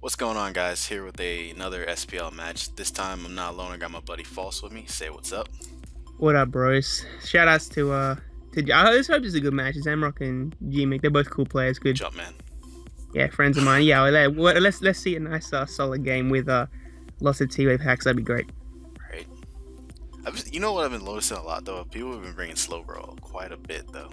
What's going on, guys? Here with another SPL match. This time I'm not alone. I got my buddy False with me. Say what's up. What up, bros? Shout outs to I just hope this is a good match. Zamrock and GeeMick, they're both cool players. Good, Jump man. yeah, friends of mine. Yeah, let's see a nice solid game with lots of T-wave hacks. That'd be great. Right. You know what I've been noticing a lot though? People have been bringing Slowbro quite a bit though.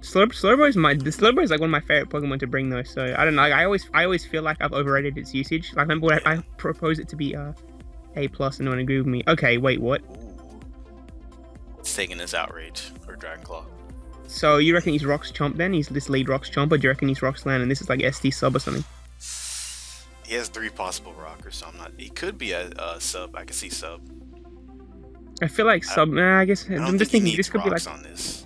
Slowbro is like one of my favorite Pokemon to bring though. So I don't know. I always feel like I've overrated its usage. Like remember when I proposed it to be A plus and no one agreed with me. Okay, wait, what? Ooh. It's taking this outrage for Dragon Claw. So you reckon he's Rock's Chomp then? He's this lead Rock's Chomp, or do you reckon he's Rock's Land and this is like SD sub or something? He has 3 possible rockers, so I'm not. He could be a sub. I can see sub. I feel like sub. I guess I don't I'm just think he thinking needs this could be like. rocks on this.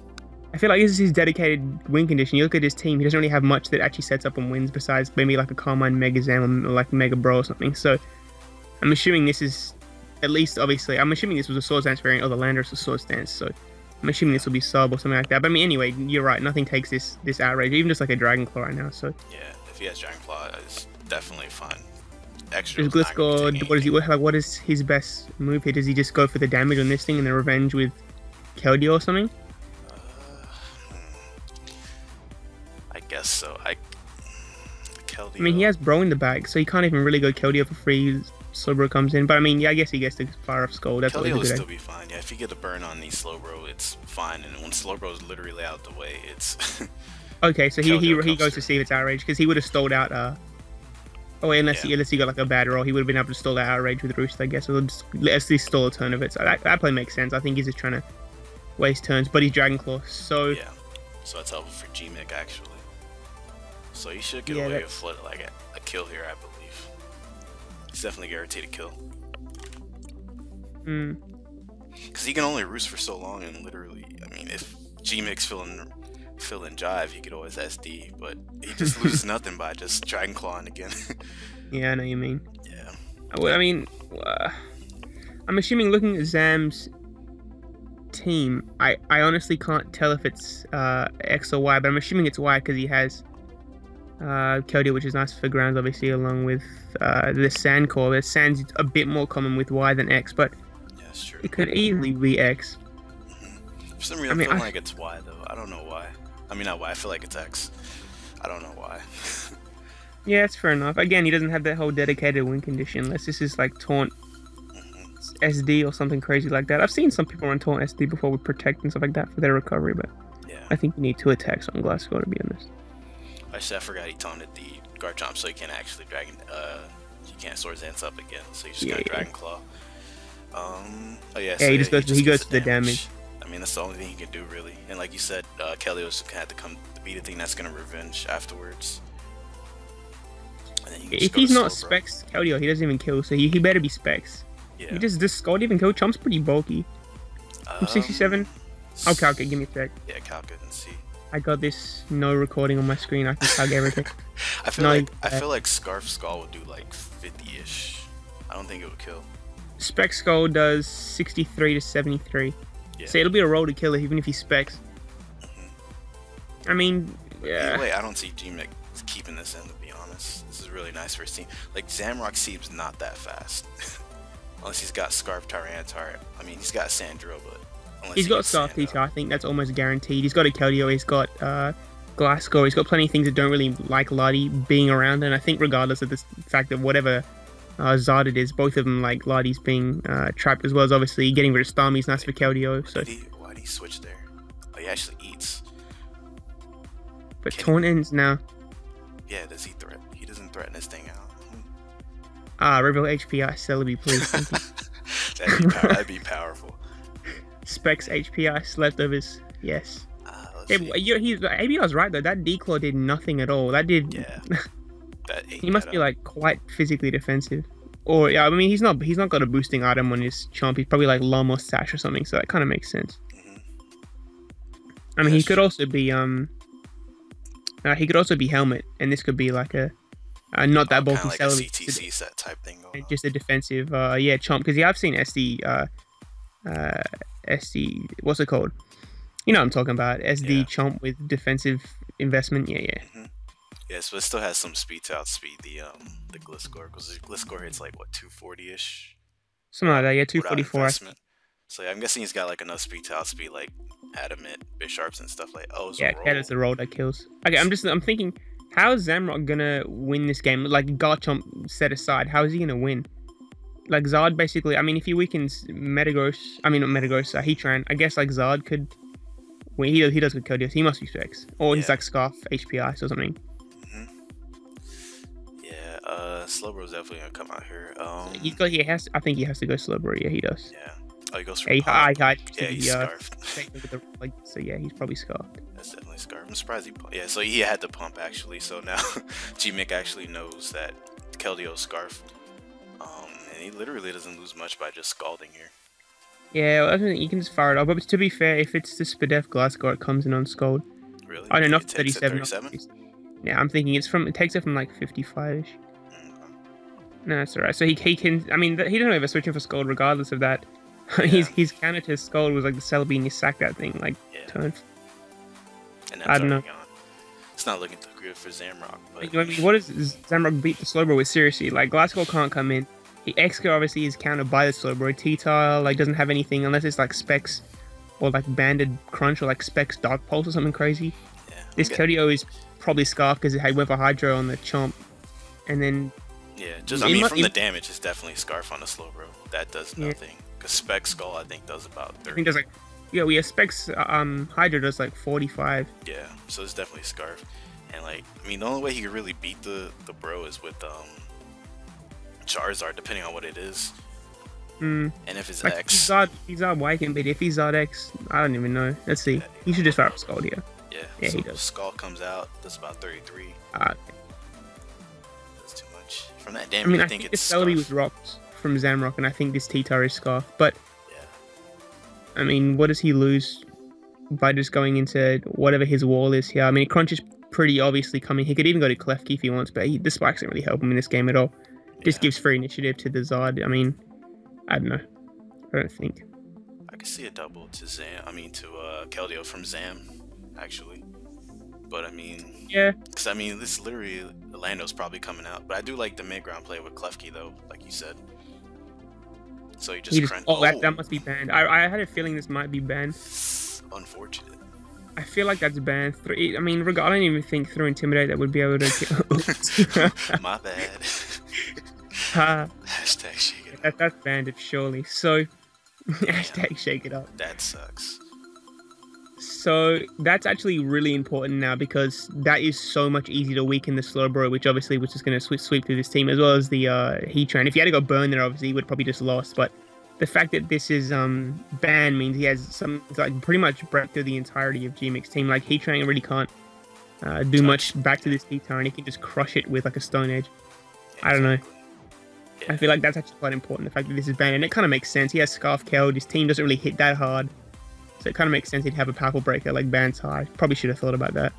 I feel like this is his dedicated win condition. You look at his team; he doesn't really have much that actually sets up and wins besides maybe like a Carmine Mega Zam or like Mega Bro or something. So I'm assuming this is at least obviously. I'm assuming this was a Swords Dance variant or the Landorus was Swords Dance. So I'm assuming this will be sub or something like that. But I mean, anyway, you're right. Nothing takes this outrage, even just like a Dragon Claw right now. So Yeah, if he has Dragon Claw, it's definitely fun. Extra. is Gliscor? What is his best move here? Does he just go for the damage on this thing and then revenge with Keldeo or something? I guess so. Keldeo. I mean, he has Bro in the bag, so he can't even really go Keldeo for free. Slowbro comes in, but I mean, yeah, I guess he gets to fire off Skull. That's Keldeo always will a good still be fine. Yeah, if you get a burn on the Slowbro, it's fine. And when Slowbro's literally out the way, it's Okay, so he Keldeo goes comes to see if it's outrage because he would have stalled out. Oh, wait, unless he got like a bad roll, he would have been able to stall that outrage with Roost, I guess. Or just let's least stall a turn of it. So that play makes sense. I think he's just trying to waste turns, but he's Dragon Claw, so yeah. So that's helpful for GeeMick actually. So he should get Yeah, away with like a kill here, I believe. He's definitely guaranteed a kill. Because he can only roost for so long, and literally, I mean, if GeeMick's feeling jive, he could always SD, but he just loses nothing by just Dragon Clawing again. Yeah, I know what you mean. Yeah. Well, I mean, I'm assuming looking at Zam's team, I honestly can't tell if it's X or Y, but I'm assuming it's Y because he has Keldeo, which is nice for grounds, obviously, along with the Sand Core. The Sand's a bit more common with Y than X, but Yeah, that's true. it could easily be X. For some reason, I feel like it's Y though. I don't know why. I mean, not Y. I feel like it's X. I don't know why. Yeah, it's fair enough. Again, he doesn't have that whole dedicated win condition unless this is like Taunt SD or something crazy like that. I've seen some people run Taunt SD before with Protect and stuff like that for their recovery, but Yeah. I think you need 2 attacks on Glasgow, to be honest. Actually, I forgot he taunted the Garchomp, so he can't actually he can't Swords Dance up again. So he's just gonna Dragon Claw. Oh yeah. So Yeah, he goes to the damage. I mean, that's the only thing he can do really. And like you said, Kelio's had to come to be the thing that's gonna revenge afterwards. And then If he's not Specs Keldeo, he doesn't even kill, so he better be Specs. Yeah. He just this Scald even kill. Chomp's pretty bulky. I'm 67. I'll calculate. Give me a sec. Yeah, calculate and see. I got this no recording on my screen. I can calculate everything. I feel like Scarf Skull would do like 50-ish. I don't think it would kill. Spec Skull does 63 to 73. Yeah. So it'll be a roll to kill it, even if he specs. I mean, yeah. Either way, I don't see GeeMick keeping this in, to be honest. This is really nice for his team. Like, Zamrock seems not that fast. Unless he's got Scarf Tyranitar. I mean, he's got Sandro, but unless He's got Scarf Teacher, I think that's almost guaranteed. He's got a Keldeo, he's got Glasgow, he's got plenty of things that don't really like Lottie being around, and I think regardless of the fact that whatever Zard it is, both of them like Lottie's being trapped, as well as obviously getting rid of Starmie's nice for Keldeo. So. Why did he switch there? Oh, he actually eats. But Taunt ends now. Yeah, does he threaten? He doesn't threaten this thing out. Reveal HPI, Celebi, please. That'd be powerful. Specs HPI, leftovers, yes. ABR's right though. That D-Claw did nothing at all. That did. Yeah. He must be like quite physically defensive. Or yeah, I mean he's not got a boosting item on his Chomp. He's probably like Lum or Sash or something. So that kind of makes sense. I mean he could also be Helmet, and this could be like a not that bulky like Celebi. A CTC set type thing going on. Just a defensive Chomp, because I've seen SD what's it called? You know what I'm talking about. SD Chomp with defensive investment. Yeah. Yes, but it still has some speed to outspeed the Gliscor, because the Gliscor hits like what 240-ish Something like that. Yeah, without 244. investment. So yeah, I'm guessing he's got like enough speed to outspeed like Adamant, Bisharps, and stuff like. Oh, it's a Yeah, roll. that is the roll that kills. Okay, I'm thinking, how is Zamrock gonna win this game? Like Garchomp set aside, how is he gonna win? Like Zard basically. I mean, if he weakens Metagross, I mean not Metagross, Heatran. I guess like Zard could. Well, he does good Codios. He must be Specs, or he's Yeah. like Scarf HP Ice or something. Yeah, Slowbro's definitely gonna come out here. He has. I think he has to go Slowbro. Yeah, he does. Yeah. Oh, he goes for Yeah, pump. yeah, He's scarfed. So yeah, he's probably scarfed. That's definitely scarfed. I'm surprised he pumped. Yeah, so he had to pump actually. So now GeeMick actually knows that Keldio's scarfed. And he literally doesn't lose much by just scalding here. Yeah, well, I think you can just fire it off. But to be fair, if it's the Spadef Glasgow, it comes in on Scald. Really? I don't know, It takes it 37. Yeah, I'm thinking it takes it from like 55ish. No, that's alright. So he can. I mean, he doesn't ever switch in for Scald regardless of that. Yeah. his counter to Scald was like the Celebi and you sack that thing like turn. And that's I don't know. gone. It's not looking too good for Zamrock. But I mean, what does Zamrock beat the Slowbro with? Seriously, like Glasgow can't come in. Exco obviously is countered by the Slowbro. T-Tile like doesn't have anything unless it's like Specs or like Banded Crunch or like Specs Dark Pulse or something crazy. Yeah, This Kodio is probably Scarf because it went for Hydro on the Chomp, and then yeah, just I mean from the damage, it's definitely Scarf on the Slowbro. That does nothing. Because Spec Skull I think does about 30. I think there's like we have Specs Hydro does like 45. Yeah, so it's definitely Scarf. And like I mean the only way he could really beat the bro is with Charizard, depending on what it is. And if it's like X, he's Zard Y can beat. If he's Zard X, I don't even know. Let's see. He should just fire up Scald here. Yeah, so he does. Skull comes out, does about 33. Okay. That's too much. From that damage, I mean, I I think think it's this Celebi Scarf. was rocked from Zamrock, and I think this T-Tar is Scarf. But Yeah. I mean, what does he lose by just going into whatever his wall is here? I mean, Crunch is pretty obviously coming. He could even go to Klefki if he wants, but the spikes don't really help him in this game at all. Just gives free initiative to the Zard. I mean, I don't know. I don't think. I could see a double to Keldeo from Zam, actually. But I mean, Yeah. because I mean, this literally Lando's probably coming out. But I do like the mid ground play with Klefki though, like you said. So he just crunch. That must be banned. I had a feeling this might be banned. Unfortunate. I feel like that's banned. I mean, I don't even think through Intimidate that would be able to kill. My bad. Hashtag shake it up. That's banned, surely. So, hashtag shake it up. That sucks. So, that's actually really important now because that is so much easier to weaken the Slowbro, which is going to sweep through this team, as well as the Heatran. If he had to go burn there, obviously, he would probably just lost. But the fact that this is banned means he has some like pretty much break through the entirety of GeeMick's team. Like Heatran really can't do much back to this Heatran, and he can just crush it with like a Stone Edge. Yeah, I don't know. Yeah. I feel like that's actually quite important, the fact that this is banned, and it kind of makes sense. He has Scarf Keld, his team doesn't really hit that hard, so it kind of makes sense he'd have a powerful breaker like Ban's High. Probably should have thought about that.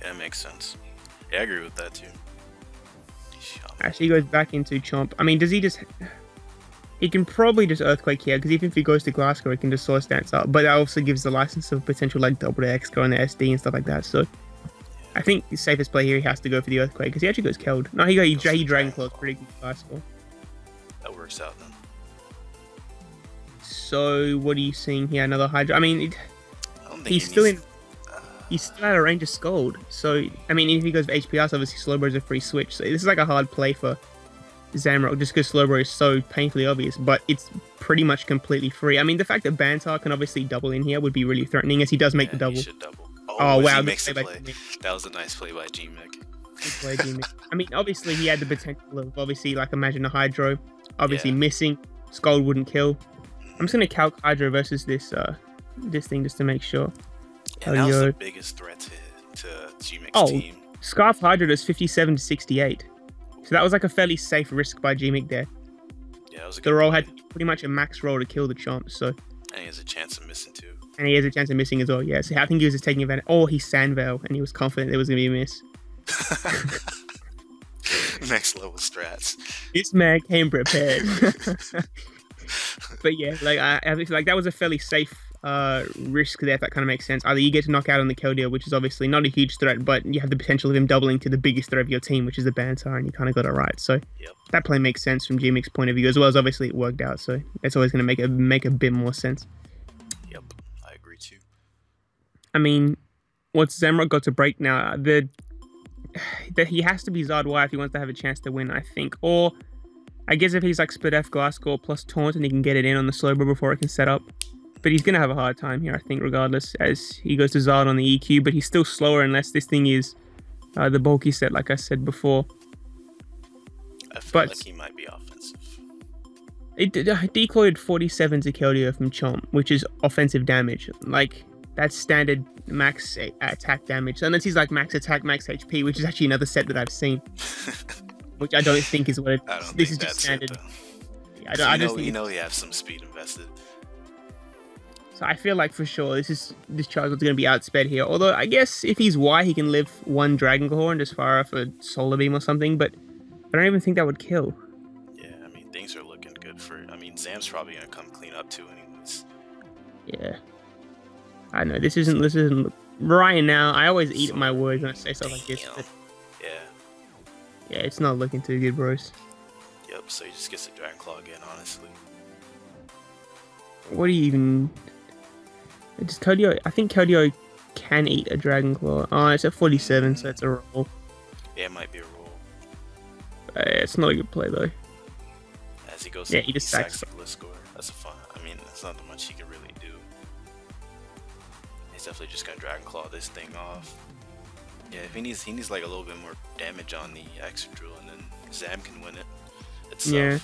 Yeah, it makes sense. Yeah, I agree with that too. Actually, he goes back into Chomp. I mean, does he just... He can probably just Earthquake here, because even if he goes to Glasgow, he can just Source Dance up, but that also gives the license of potential like double X go on the SD and stuff like that, so... I think the safest play here, he has to go for the Earthquake, because he actually goes Keld. No, he Dragon Claws pretty good Glasgow. That works out then. So, what are you seeing here? Another Hydra? I mean, he's still out of range of Scald. So, I mean, if he goes for HPS, obviously Slowbro is a free switch. So, this is like a hard play for Zamrock, just because Slowbro is so painfully obvious, but it's pretty much completely free. I mean, the fact that Bantar can obviously double in here would be really threatening, as he does make the double. He should double. Oh wow, makes the play. That was a nice play by GeeMick. I mean, obviously, he had the potential of, obviously, like, imagine a Hydro. Obviously, missing. Scald wouldn't kill. I'm just going to calc Hydro versus this thing just to make sure. And that was the biggest threat to GeeMick's team. Scarf Hydro does 57 to 68. So that was like a fairly safe risk by GeeMick there. Yeah, that was a good roll. Had pretty much a max roll to kill the Chomp, so... And he has a chance of missing, too. And he has a chance of missing as well, yeah. So I think he was just taking advantage. Oh, he Sandveil, and he was confident there was going to be a miss. Next level strats. This man came prepared. But yeah, like I feel like that was a fairly safe risk there, if that kind of makes sense. Either you get to knock out on the Keldeo, which is obviously not a huge threat, but you have the potential of him doubling to the biggest threat of your team, which is the Bantar, and you kind of got it right. So that play makes sense from GeeMick's point of view, as well as obviously it worked out. So that's always going to make a bit more sense. Yep, I agree too. I mean, what's Zamrock got to break now? He has to be Zard Y if he wants to have a chance to win, I think. Or I guess if he's like Split F, Glass Score plus Taunt and he can get it in on the Slowbro before it can set up. But he's going to have a hard time here, I think, regardless, as he goes to Zard on the EQ. But he's still slower unless this thing is the bulky set, like I said before. I feel like he might be offensive. It decoyed 47 to Keldeo from Chomp, which is offensive damage. Like, that's standard max attack damage. Unless he's like max attack, max HP, which is actually another set that I've seen. Which I don't think is what it is. This is just standard. I just think you have some speed invested. So I feel like for sure this Charizard's going to be outsped here. Although I guess if he's Y, he can live one Dragon Claw and just fire off a Solar Beam or something. But I don't even think that would kill. Yeah, I mean things are looking good for. I mean Zam's probably going to come clean up too, anyways. Yeah, I know this isn't right now. I always eat my words when I say stuff like this. But yeah, it's not looking too good, bros. Yep. So he just gets a Dragon Claw again, honestly. What do you even? Just Keldeo. I think Keldeo can eat a Dragon Claw. Oh, it's at 47, so it's a roll. Yeah, it might be a roll. It's not a good play though. As he goes, he just sacks the score. That's a fun. I mean, there's not that much he can really do. He's definitely just gonna Dragon Claw this thing off. Yeah, if he needs like a little bit more damage on the Extra Drill, and then Zam can win it itself. Yeah.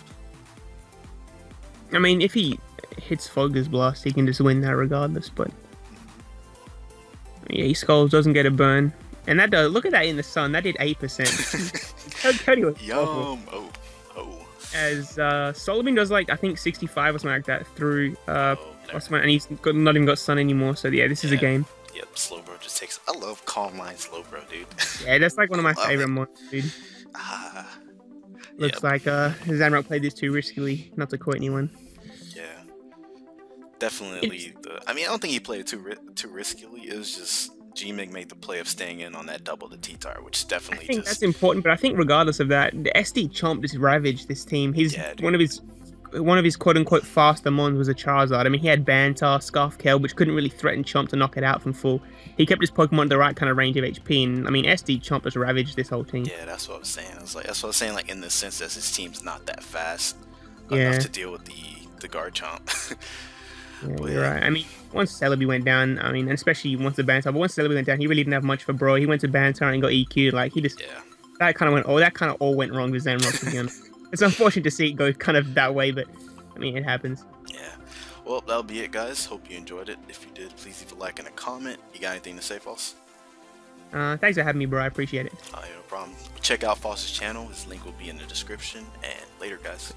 I mean, if he hits Fogger's Blast, he can just win that regardless, but yeah, he Skulls, doesn't get a burn. And that does, look at that in the sun, that did 8%. Cody was awful. As Solar Beam does like, I think 65 or something like that through, and he's not even got sun anymore, so yeah, this is a game. Yep, Slowbro just takes, I love Calm Mind Slowbro, dude. Yeah, that's like one of my favorite mods, dude. Looks like Zamrock played this too riskily, not to quote anyone. Definitely. I mean, I don't think he played it too riskily. It was just GeeMick made the play of staying in on that double the T-Tar, which definitely. I think that's important, but I think regardless of that, the SD Chomp just ravaged this team. One of his quote unquote faster mons was a Charizard. I mean, he had Bantar, Scarf Kel, which couldn't really threaten Chomp to knock it out from full. He kept his Pokemon the right kind of range of HP, and I mean, SD Chomp just ravaged this whole team. Yeah, that's what I was saying. That's what I was saying. Like in the sense that his team's not that fast enough to deal with the Garchomp. Yeah, you're right. I mean, once Celebi went down, I mean, and especially once the Bantar, but once Celebi went down, he really didn't have much for Bro. He went to Bantar and got EQ'd. Like, he just, that kind of all went wrong with Zamrock, to be honest. It's unfortunate to see it go kind of that way, but, I mean, it happens. Yeah. Well, that'll be it, guys. Hope you enjoyed it. If you did, please leave a like and a comment. You got anything to say, False? Thanks for having me, bro. I appreciate it. No problem. Check out False's channel. His link will be in the description. And later, guys.